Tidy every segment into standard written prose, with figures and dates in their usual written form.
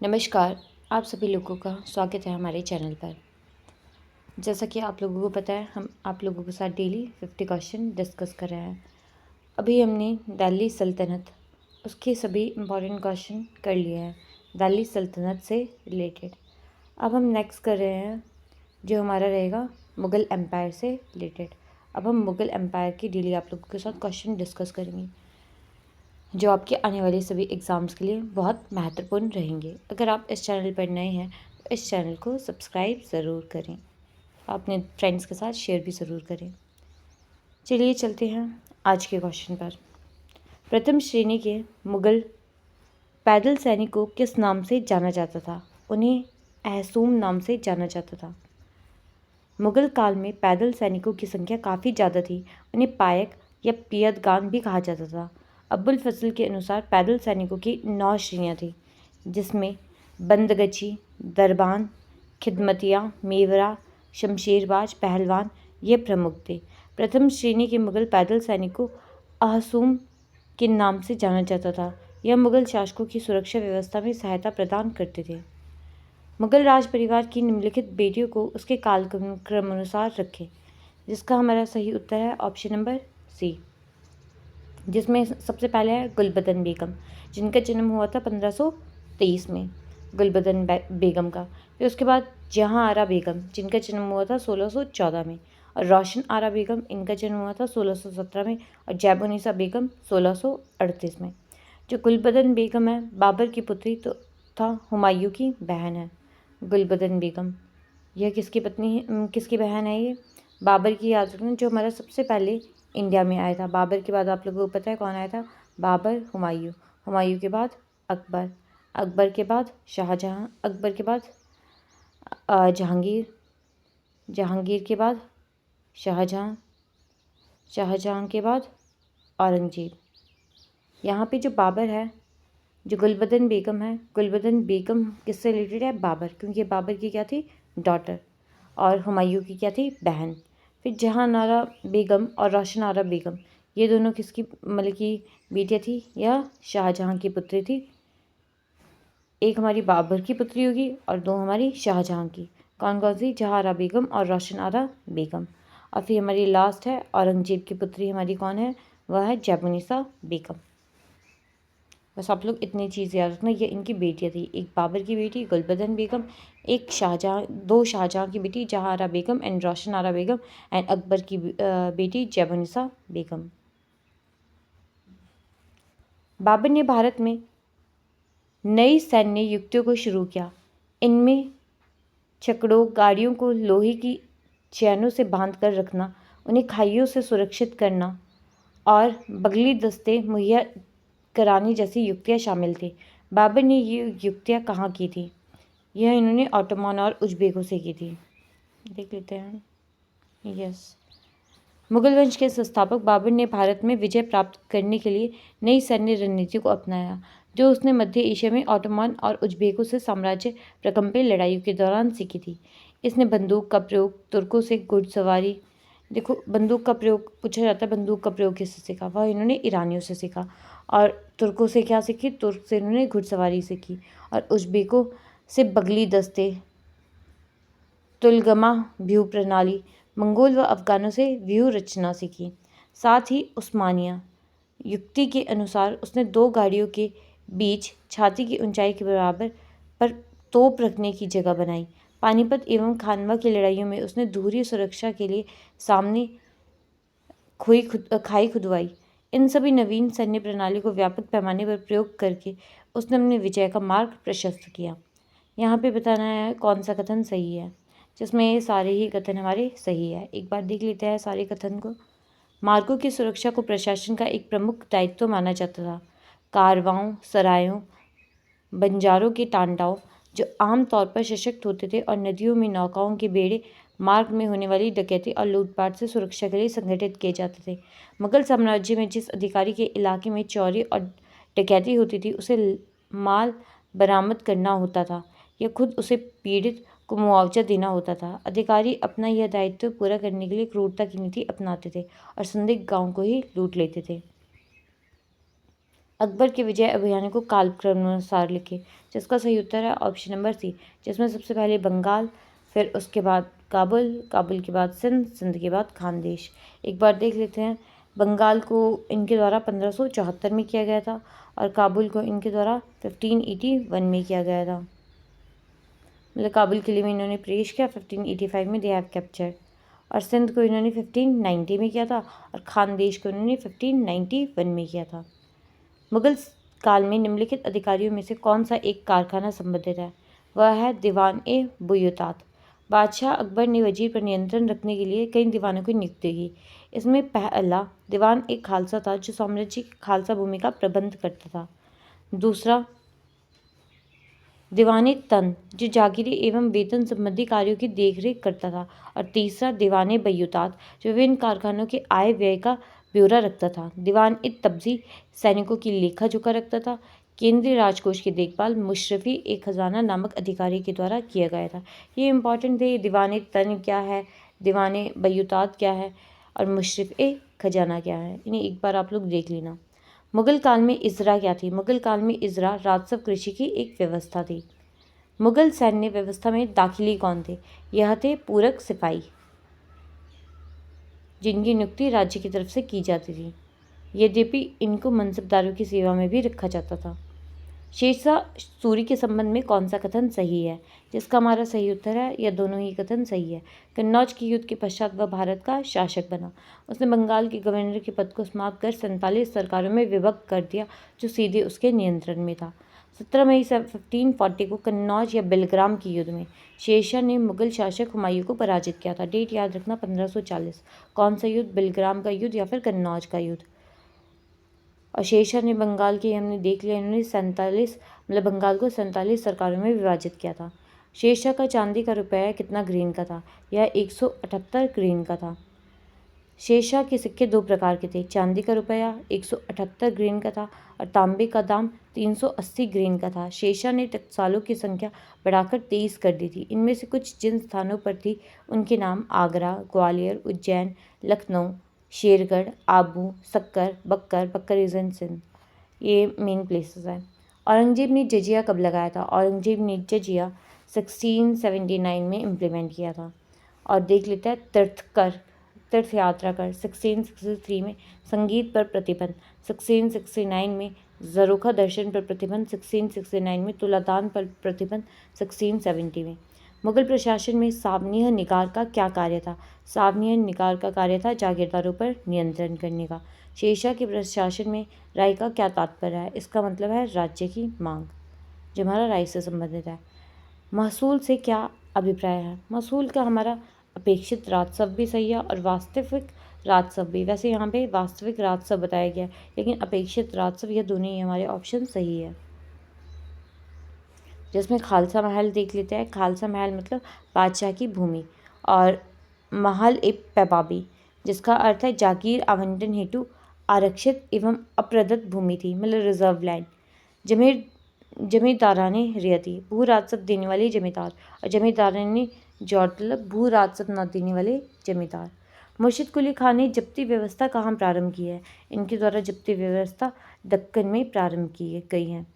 नमस्कार। आप सभी लोगों का स्वागत है हमारे चैनल पर। जैसा कि आप लोगों को पता है, हम आप लोगों के साथ डेली 50 क्वेश्चन डिस्कस कर रहे हैं। अभी हमने दिल्ली सल्तनत उसके सभी इम्पॉर्टेंट क्वेश्चन कर लिए हैं दिल्ली सल्तनत से रिलेटेड। अब हम नेक्स्ट कर रहे हैं जो हमारा रहेगा मुग़ल एम्पायर से रिलेटेड। अब हम मुग़ल एम्पायर की डेली आप लोगों के साथ क्वेश्चन डिस्कस करेंगे जो आपके आने वाले सभी एग्ज़ाम्स के लिए बहुत महत्वपूर्ण रहेंगे। अगर आप इस चैनल पर नए हैं तो इस चैनल को सब्सक्राइब ज़रूर करें, अपने फ्रेंड्स के साथ शेयर भी ज़रूर करें। चलिए चलते हैं आज के क्वेश्चन पर। प्रथम श्रेणी के मुग़ल पैदल सैनिक को किस नाम से जाना जाता था? उन्हें अहसूम नाम से जाना जाता था। मुग़ल काल में पैदल सैनिकों की संख्या काफ़ी ज़्यादा थी। उन्हें पायक या पियदगान भी कहा जाता था। अबुल फजल के अनुसार पैदल सैनिकों की 9 श्रेणियाँ थीं, जिसमें बंदगची, दरबान, खिदमतिया, मेवरा, शमशेरबाज, पहलवान ये प्रमुख थे। प्रथम श्रेणी के मुग़ल पैदल सैनिक को अहसूम के नाम से जाना जाता था। यह मुग़ल शासकों की सुरक्षा व्यवस्था में सहायता प्रदान करते थे। मुग़ल राज परिवार की निम्नलिखित बेटियों को उसके कालक्रमानुसार रखें, जिसका हमारा सही उत्तर है ऑप्शन नंबर सी, जिसमें सबसे पहले है गुलबदन बेगम, जिनका जन्म हुआ था 1523 में, गुलबदन बेगम का। फिर उसके बाद जहाँ आरा बेगम, जिनका जन्म हुआ था 1614 में, और रोशन आरा बेगम, इनका जन्म हुआ था 1617 में, और जैबुनिसा बेगम 1638 में। जो गुलबदन बेगम है बाबर की पुत्री तो था हुमायूं की बहन है। गुलबदन बेगम यह किसकी पत्नी है, किसकी बहन है? ये बाबर की। याद रखना, जो हमारा सबसे पहले इंडिया में आया था। बाबर के बाद आप लोगों को पता है कौन आया था? बाबर, हुमायूं, हुमायूं के बाद अकबर, अकबर के बाद शाहजहां, अकबर के बाद जहांगीर, जहांगीर के बाद शाहजहां, शाहजहां के बाद औरंगजेब। यहाँ पे जो बाबर है, जो गुलबदन बेगम है, गुलबदन बेगम किससे रिलेटेड है? बाबर, क्योंकि बाबर की क्या थी? डॉटर, और हुमायूं की क्या थी? बहन। फिर जहां आरा बेगम और रोशन आरा बेगम, ये दोनों किसकी मतलब की बेटियाँ थी? यह शाहजहां की पुत्री थी। एक हमारी बाबर की पुत्री होगी और दो हमारी शाहजहां की। कौन कौन सी? जहां आरा बेगम और रोशन आरा बेगम। और फिर हमारी लास्ट है औरंगजेब की पुत्री, हमारी कौन है? वह है जैबुनिसा बेगम। बस आप लोग इतनी चीज़ याद रखना, ये इनकी बेटियाँ थी। एक बाबर की बेटी गुलबदन बेगम, एक शाहजहां, दो शाहजहां की बेटी Jahanara Begum and Roshanara Begum, and Akbar की बेटी जैबुनिसा बेगम। बाबर ने भारत में नई सैन्य युक्तियों को शुरू किया। इनमें छकड़ों, गाड़ियों को लोहे की चैनों से बांध कर रखना, उन्हें खाइयों से सुरक्षित करना और बगली दस्ते मुहैया कराने जैसी युक्तियाँ शामिल थी। बाबर ने ये युक्तियाँ कहाँ की थी? यह इन्होंने ऑटोमान और उज़्बेकों से की थी। देख लेते हैं। यस, मुगल वंश के संस्थापक बाबर ने भारत में विजय प्राप्त करने के लिए नई सैन्य रणनीति को अपनाया, जो उसने मध्य एशिया में ऑटोमान और उज़्बेकों से साम्राज्य प्रकंपी लड़ाइयों के दौरान सीखी थी। इसने बंदूक का प्रयोग, तुर्कों से घुड़सवारी, देखो बंदूक का प्रयोग पूछा जाता है, बंदूक का प्रयोग किससे सीखा? वह इन्होंने ईरानियों से सीखा। और तुर्कों से क्या सीखी? तुर्क से इन्होंने घुड़सवारी सीखी। और उज़्बेकों से बगली दस्ते, तुलगमा व्यूह प्रणाली, मंगोल व अफगानों से व्यूह रचना सीखी। साथ ही उस्मानिया युक्ति के अनुसार उसने दो गाड़ियों के बीच छाती की ऊंचाई के बराबर पर तोप रखने की जगह बनाई। पानीपत एवं खानवा की लड़ाइयों में उसने दोहरी सुरक्षा के लिए सामने खाई खुदवाई। इन सभी नवीन सैन्य प्रणाली को व्यापक पैमाने पर प्रयोग करके उसने अपने विजय का मार्ग प्रशस्त किया। यहाँ पे बताना है कौन सा कथन सही है, जिसमें ये सारे ही कथन हमारे सही है। एक बार देख लेते हैं सारे कथन को। मार्गों की सुरक्षा को प्रशासन का एक प्रमुख दायित्व माना जाता था। कारवाओं, सरायों, बंजारों के टांडाओं, जो आमतौर पर सशक्त होते थे, और नदियों में नौकाओं के बेड़े मार्ग में होने वाली डकैती और लूटपाट से सुरक्षा के लिए संगठित किए जाते थे। मुगल साम्राज्य में जिस अधिकारी के इलाके में चोरी और डकैती होती थी, उसे माल बरामद करना होता था या खुद उसे पीड़ित को मुआवजा देना होता था। अधिकारी अपना यह दायित्व पूरा करने के लिए क्रूरता की नीति अपनाते थे और संदिग्ध गांव को ही लूट लेते थे। अकबर के विजय अभियान को कालक्रमानुसार लिखें। जिसका सही उत्तर है ऑप्शन नंबर सी, जिसमें सबसे पहले बंगाल, फिर उसके बाद काबुल, काबुल के बाद सिंध, सिंध के बाद खानदेश। एक बार देख लेते हैं। बंगाल को इनके द्वारा 1574 में किया गया था और काबुल को इनके द्वारा 1581 में किया गया था। मतलब काबुल किले में इन्होंने प्रवेश किया 1585 में, दे हैव कैप्चर्ड। और सिंध को इन्होंने 1590 में किया था और खानदेश को इन्होंने 1591 में किया था। मुगल काल में निम्नलिखित अधिकारियों में से कौन सा एक कारखाना संबंधित है? वह है दीवान ए बुयुतात। बादशाह अकबर ने वजीर पर नियंत्रण रखने के लिए कई दीवानों की नियुक्ति की। इसमें पहला दीवान एक खालसा था जो साम्राज्य की खालसा भूमि का प्रबंध करता था। दूसरा दीवाने तन जो जागीरी एवं वेतन संबंधी कार्यों की देखरेख करता था। और तीसरा दीवाने बयूतात जो विभिन्न कारखानों के आय व्यय का ब्यौरा रखता था। दीवान इ तब्जी सैनिकों की लेखा जोखा रखता था। केंद्रीय राजकोष की देखभाल मुशर्रफी एक खजाना नामक अधिकारी के द्वारा किया गया था। ये इंपॉर्टेंट थे। दीवाने तन क्या है, दीवाने बयूतात क्या है और मुशर्रफ ए खजाना क्या है, इन्हें एक बार आप लोग देख लेना। मुगल काल में इजरा क्या थी? मुगल काल में इजरा राजस्व कृषि की एक व्यवस्था थी। मुगल सैन्य व्यवस्था में दाखिली कौन थे? यह थे पूरक सिपाही जिनकी नियुक्ति राज्य की तरफ से की जाती थी। यद्यपि इनको मनसबदारों की सेवा में भी रखा जाता था। शेरशाह सूरी के संबंध में कौन सा कथन सही है? जिसका हमारा सही उत्तर है या दोनों ही कथन सही है। कन्नौज के युद्ध के पश्चात वह भारत का शासक बना। उसने बंगाल के गवर्नर के पद को समाप्त कर 47 सरकारों में विभक्त कर दिया जो सीधे उसके नियंत्रण में था। 17 मई 1540 को कन्नौज या बेलग्राम के युद्ध में शेरशाह ने मुगल शासक हुमायूं को पराजित किया था। डेट याद रखना 1540। कौन सा युद्ध? बेलग्राम का युद्ध या फिर कन्नौज का युद्ध। और शेरशाह ने बंगाल के, हमने देख लिया, इन्होंने 47 मतलब बंगाल को 47 सरकारों में विभाजित किया था। शेरशाह का चांदी का रुपया कितना ग्रेन का था? यह 178 ग्रेन का था। शेरशाह के सिक्के दो प्रकार के थे। चांदी का रुपया 178 ग्रेन का था और तांबे का दाम 380 ग्रेन का था। शेरशाह ने टकसालों की संख्या बढ़ाकर 23 कर दी थी। इनमें से कुछ जिन स्थानों पर थी उनके नाम आगरा, ग्वालियर, उज्जैन, लखनऊ, शेरगढ़, आबू, सक्कर, बक्कर, बक्कर इज इन सिंध, ये मेन प्लेसेस हैं। औरंगजेब ने जजिया कब लगाया था? औरंगजेब ने जजिया 1679 में इम्प्लीमेंट किया था। और देख लेते हैं तीर्थ यात्रा कर 1663 में, संगीत पर प्रतिबंध 1669 में, ज़रोखा दर्शन पर प्रतिबंध 1669 में, तुलादान पर प्रतिबंध 1670 में। मुगल प्रशासन में साबनिह निगार का क्या कार्य था? साबनिह निगार का कार्य था जागीरदारों पर नियंत्रण करने का। शेरशाह के प्रशासन में राय का क्या तात्पर्य है? इसका मतलब है राज्य की मांग, जो हमारा राय से संबंधित है। महसूल से क्या अभिप्राय है? महसूल का हमारा अपेक्षित राजस्व भी सही है और वास्तविक राजस्व भी। वैसे यहाँ पे वास्तविक राजस्व बताया गया है लेकिन अपेक्षित राजस्व, यह दोनों ही हमारे ऑप्शन सही है। जिसमें खालसा महल देख लेते हैं। खालसा महल मतलब बादशाह की भूमि, और महल ए पैबाबी जिसका अर्थ है जागीर आवंटन हेतु आरक्षित एवं अप्रदत्त भूमि थी, मतलब रिजर्व लैंड। जमींदाराने रियती भू राजस्व देने वाले जमींदार, और जमींदाराने मतलब भू राजस्व न देने वाले जमींदार। मुर्शिद कुली खान ने जब्ती व्यवस्था कहाँ प्रारंभ की है? इनके द्वारा जब्ती व्यवस्था दक्कन में प्रारंभ की गई है।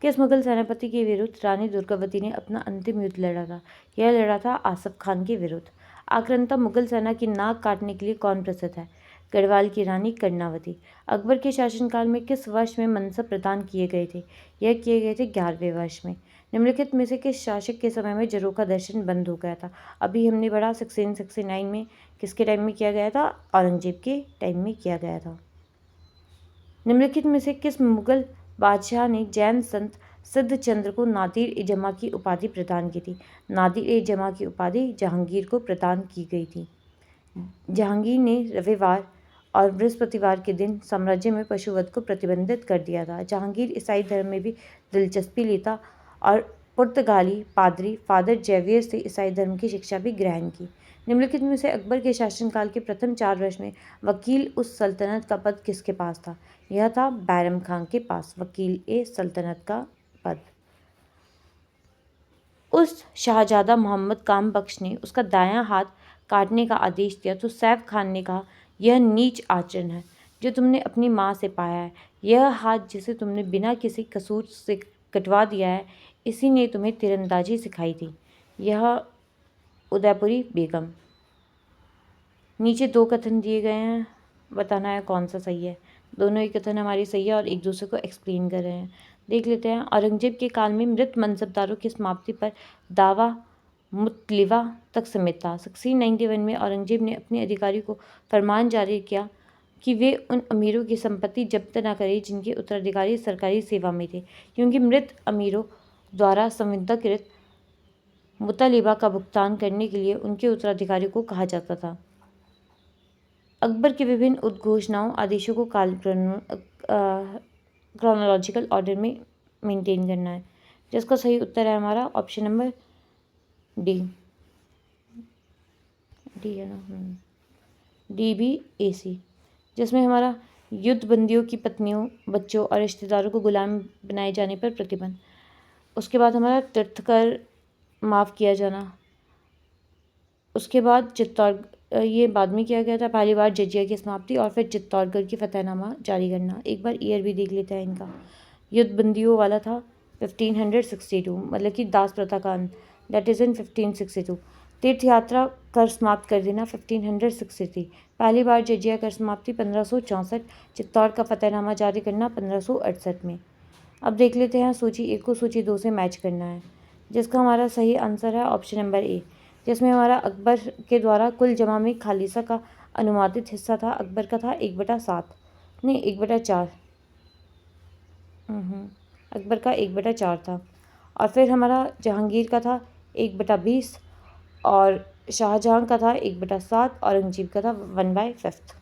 किस मुगल सेनापति के विरुद्ध रानी दुर्गावती ने अपना अंतिम युद्ध लड़ा था? यह लड़ा था आसफ खान के विरुद्ध। आक्रांता मुगल सेना की नाक काटने के लिए कौन प्रसिद्ध है? गढ़वाल की रानी कर्णावती। अकबर के शासनकाल में किस वर्ष में मनसब प्रदान किए गए थे? यह किए गए थे 11वें वर्ष में। निम्नलिखित में से किस शासक के समय में ज़रोखा दर्शन बंद हो गया था? अभी हमने पढ़ा 1669 में, किसके टाइम में किया गया था? औरंगजेब के टाइम में किया गया था। निम्नलिखित में से किस मुगल बादशाह ने जैन संत सिद्धचंद्र को नादिर ए जमा की उपाधि प्रदान की थी? नादिर ए जमा की उपाधि जहांगीर को प्रदान की गई थी। जहांगीर ने रविवार और बृहस्पतिवार के दिन साम्राज्य में पशुवध को प्रतिबंधित कर दिया था। जहांगीर ईसाई धर्म में भी दिलचस्पी लेता और पुर्तगाली पादरी फादर जेवियर से ईसाई धर्म की शिक्षा भी ग्रहण की। निम्नलिखित में से अकबर के शासनकाल के प्रथम 4 वर्ष में वकील उस सल्तनत का पद किसके पास था? यह था बैरम खान के पास वकील ए सल्तनत का पद। उस शाहजादा मोहम्मद काम बख्श ने उसका दायां हाथ काटने का आदेश दिया तो सैफ खान ने कहा यह नीच आचरण है। जो तुमने अपनी माँ से पाया है। यह हाथ जिसे तुमने बिना किसी कसूर से कटवा दिया है, इसी ने तुम्हें तीरंदाजी सिखाई थी। यह उदयपुरी बेगम। नीचे 2 कथन दिए गए हैं, बताना है कौन सा सही है। दोनों ही कथन हमारी सही है और एक दूसरे को एक्सप्लेन कर रहे हैं। देख लेते हैं। औरंगजेब के काल में मृत मनसबदारों की समाप्ति पर दावा मुतलिवा तक सीमित था। 1691 में औरंगजेब ने अपने अधिकारी को फरमान जारी किया कि वे उन अमीरों की संपत्ति जब्त न करें जिनके उत्तराधिकारी सरकारी सेवा में थे, क्योंकि मृत अमीरों द्वारा संविदाकृत मुतलिबा का भुगतान करने के लिए उनके उत्तराधिकारी को कहा जाता था। अकबर के विभिन्न उद्घोषणाओं आदेशों को क्रोनोलॉजिकल ऑर्डर में मेंटेन करना है, जिसका सही उत्तर है हमारा ऑप्शन नंबर डी। डी है ना, DBAC, जिसमें हमारा युद्ध बंदियों की पत्नियों, बच्चों और रिश्तेदारों को गुलाम बनाए जाने पर प्रतिबंध। उसके बाद हमारा तीर्थकर माफ़ किया जाना। उसके बाद चित्तौड़, ये बाद में किया गया था। पहली बार जजिया की समाप्ति और फिर चित्तौड़गढ़ की फतहनामा जारी करना। एक बार ईयर भी देख लेते हैं इनका। युद्ध बंदियों वाला था 1562, मतलब कि दास प्रथा का अंत, दैट इज़ इन 1562। तीर्थ यात्रा कर समाप्त कर देना 1563। पहली बार जजिया कर समाप्ति 1564। चित्तौड़ का फतहनामा जारी करना 1568 में। अब देख लेते हैं सूची 1 को सूची 2 से मैच करना है, जिसका हमारा सही आंसर है ऑप्शन नंबर ए, जिसमें हमारा अकबर के द्वारा कुल जमा में खालिसा का अनुमानित हिस्सा था। अकबर का था 1/7, नहीं 1/4। अकबर का 1/4 था। और फिर हमारा जहांगीर का था 1/20 और शाहजहां का था 1/7, औरंगजेब का था 1/5।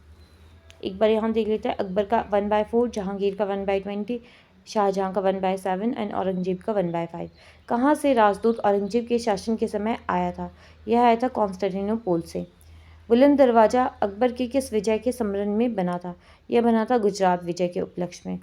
एक बार यहाँ देख लेते हैं। अकबर का 1/4, जहांगीर का 1/20, शाहजहां का 1/7 एंड औरंगजेब का 1/5। कहाँ से राजदूत औरंगजेब के शासन के समय आया था? यह आया था कॉन्स्टेंटिनोपल से। बुलंद दरवाजा अकबर के किस विजय के स्मरण में बना था? यह बना था गुजरात विजय के उपलक्ष्य में।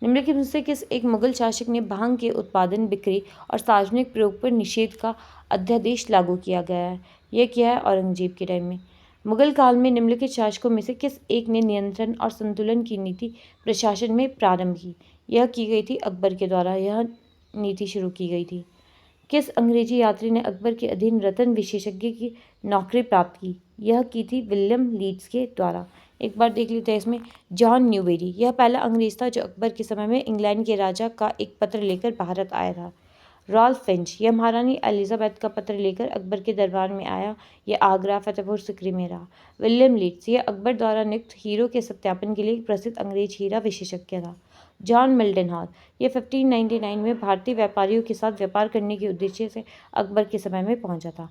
निम्नलिखित में से किस एक मुगल शासक ने भांग के उत्पादन, बिक्री और सार्वजनिक प्रयोग पर निषेध का अध्यादेश लागू किया गया है? यह किया है औरंगजेब के टाइम में। मुगल काल में निम्नलिखित शासकों में से किस एक ने नियंत्रण और संतुलन की नीति प्रशासन में प्रारंभ की? यह की गई थी अकबर के द्वारा, यह नीति शुरू की गई थी। किस अंग्रेजी यात्री ने अकबर के अधीन रत्न विशेषज्ञ की नौकरी प्राप्त की? यह की थी विलियम लीड्स के द्वारा। एक बार देख लेते हैं इसमें। जॉन न्यूबेरी, यह पहला अंग्रेज था जो अकबर के समय में इंग्लैंड के राजा का एक पत्र लेकर भारत आया था। रॉल्फ फिंच, यह महारानी एलिजाबेथ का पत्र लेकर अकबर के दरबार में आया। यह आगरा, फतेहपुर सिकरी में रहा। विलियम लीड्स, यह अकबर द्वारा नियुक्त हीरो के सत्यापन के लिए एक प्रसिद्ध अंग्रेज हीरा विशेषज्ञ था। जॉन मिल्टन हॉल, यह 1599 में भारतीय व्यापारियों के साथ व्यापार करने के उद्देश्य से अकबर के समय में पहुंचा था।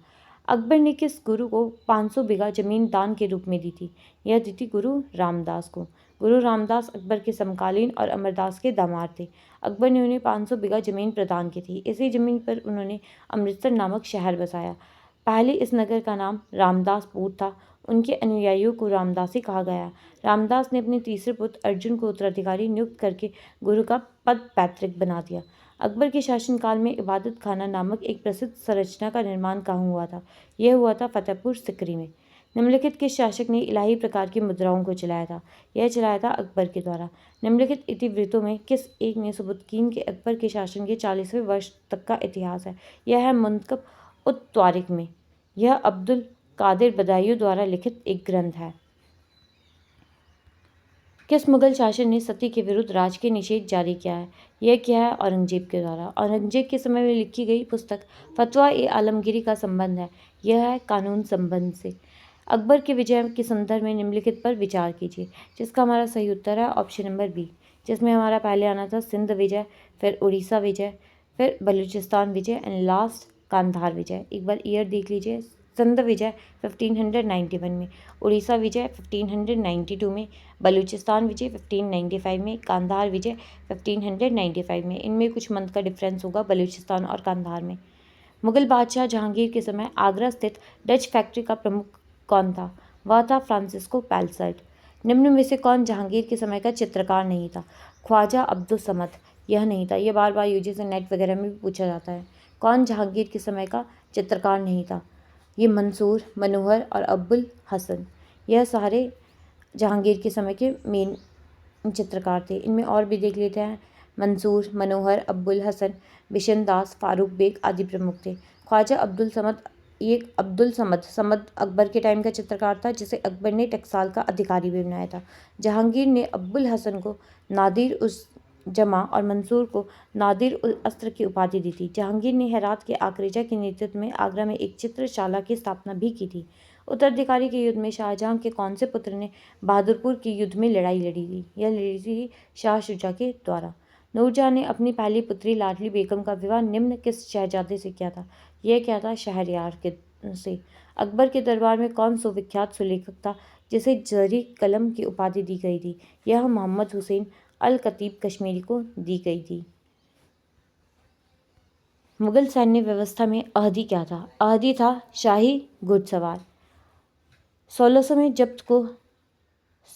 अकबर ने किस गुरु को 500 बीघा जमीन दान के रूप में दी थी? यह दी थी गुरु रामदास को। गुरु रामदास अकबर के समकालीन और अमरदास के दामाद थे। अकबर ने उन्हें 500 बीघा जमीन प्रदान की थी। इसी जमीन पर उन्होंने अमृतसर नामक शहर बसाया। पहले इस नगर का नाम रामदासपुर था। उनके अनुयायियों को रामदासी कहा गया। रामदास ने अपने तीसरे पुत्र अर्जुन को उत्तराधिकारी नियुक्त करके गुरु का पद पैतृक बना दिया। अकबर के शासनकाल में इबादत खाना नामक एक प्रसिद्ध संरचना का निर्माण कहाँ हुआ था? यह हुआ था फतेहपुर सिकरी में। निम्नलिखित किस शासक ने इलाही प्रकार की मुद्राओं को चलाया था? यह चलाया था अकबर के द्वारा। निम्नलिखित इतिवृत्तों में किस एक ने सुबुतकीन के अकबर के शासन के 40वें वर्ष तक का इतिहास है? यह है मुंतखब उत त्वारिक में। यह अब्दुल कादिर बदायूं द्वारा लिखित एक ग्रंथ है। किस मुगल शासक ने सती के विरुद्ध राजकीय निषेध जारी किया है? यह किया है औरंगजेब के द्वारा। औरंगजेब के समय में लिखी गई पुस्तक फतवा ए आलमगीरी का संबंध है। यह है कानून संबंध से। अकबर के विजय के संदर्भ में निम्नलिखित पर विचार कीजिए, जिसका हमारा सही उत्तर है ऑप्शन नंबर बी, जिसमें हमारा पहले आना था सिंध विजय, फिर उड़ीसा विजय, फिर बलूचिस्तान विजय एंड लास्ट कांधार विजय। एक बार ईयर देख लीजिए। सिंध विजय 1591 में, उड़ीसा विजय 1592 में, बलूचिस्तान विजय 1595 में, कांधार विजय 1595 में। इनमें कुछ मंथ का डिफरेंस होगा बलूचिस्तान और कांधार में। मुगल बादशाह जहांगीर के समय आगरा स्थित डच फैक्ट्री का प्रमुख कौन था? वह था फ्रांसिस्को पैलसर्ट। निम्न में से कौन जहांगीर के समय का चित्रकार नहीं था? ख्वाजा अब्दुल समद, यह नहीं था। यह बार बार यूजीसी नेट वगैरह में भी पूछा जाता है। कौन जहांगीर के समय का चित्रकार नहीं था? ये मंसूर, मनोहर और अब्बुल हसन। यह सारे जहांगीर के समय के मेन चित्रकार थे। इनमें और भी देख लेते हैं। मंसूर, मनोहर, अब्बुल हसन, बिशन दास, फारूक बेग आदि प्रमुख थे। ख्वाजा अब्दुल समद, ये अब्दुल समद अकबर के टाइम का चित्रकार था, जिसे अकबर ने टकसाल का अधिकारी भी बनाया था। जहांगीर ने अब्बुल हसन को नादिर उस जमा और मंसूर को नादिर उल अस्र की उपाधि दी थी। जहांगीर ने हेरात के आकरेजा के नेतृत्व में आगरा में एक चित्रशाला की स्थापना भी की थी। उत्तराधिकारी के युद्ध में शाहजहां के कौन से पुत्र ने बहादुरपुर के युद्ध में लड़ाई लड़ी थी? यह लड़ी थी शाह शुजा के द्वारा। नूरजहां ने अपनी पहली पुत्री लाडली बेगम का विवाह निम्न किस शहजादे से किया था? यह क्या था? शहरयार के से। अकबर के दरबार में कौन सुविख्यात सुलेखक था जिसे जरी कलम की उपाधि दी गई थी? यह मोहम्मद हुसैन अल कतीब कश्मीरी को दी गई थी। मुगल सैन्य व्यवस्था में अहदी क्या था? अहदी था शाही घुड़सवार। 1600 में जब्त को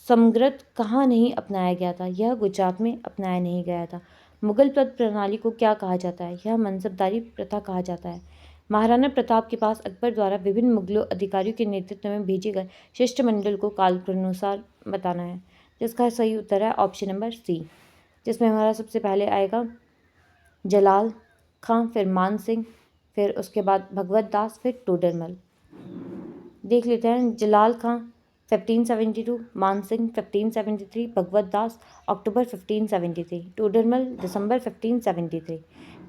समग्रत कहाँ नहीं अपनाया गया था? यह गुजरात में अपनाया नहीं गया था। मुगल पद प्रणाली को क्या कहा जाता है? यह मनसबदारी प्रथा कहा जाता है। महाराणा प्रताप के पास अकबर द्वारा विभिन्न मुगलों अधिकारियों के नेतृत्व में भेजे गए शिष्टमंडल को कालक्रमानुसार बताना है, जिसका सही उत्तर है ऑप्शन नंबर सी, जिसमें हमारा सबसे पहले आएगा जलाल खां, फिर मान सिंह, फिर उसके बाद भगवत दास, फिर टोडरमल। देख लेते हैं। जलाल खां 1572, मान सिंह 1573, भगवत दास अक्टूबर 1573, टोडरमल दिसंबर 1573।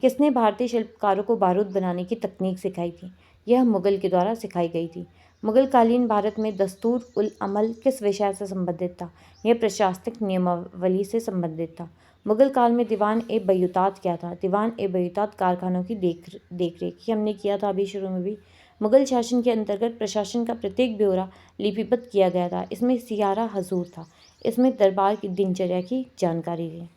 किसने भारतीय शिल्पकारों को बारूद बनाने की तकनीक सिखाई थी? यह मुगल के द्वारा सिखाई गई थी। मुगलकालीन भारत में दस्तूर उल अमल किस विषय से संबंधित था? यह प्रशासनिक नियमावली से संबंधित था। मुगल काल में दीवान ए बयूतात क्या था? दीवान ए बयूतात कारखानों की देखरेख की हमने किया था अभी शुरू में भी। मुगल शासन के अंतर्गत प्रशासन का प्रत्येक ब्यौरा लिपिबद्ध किया गया था। इसमें सियारा हजूर था। इसमें दरबार की दिनचर्या की जानकारी थी।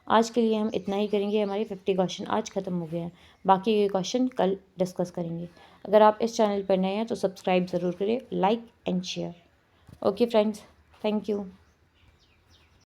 आज के लिए हम इतना ही करेंगे। हमारे 50 क्वेश्चन आज खत्म हो गए हैं। बाकी के क्वेश्चन कल डिस्कस करेंगे। अगर आप इस चैनल पर नए हैं तो सब्सक्राइब ज़रूर करें, like and share. Okay friends, thank you.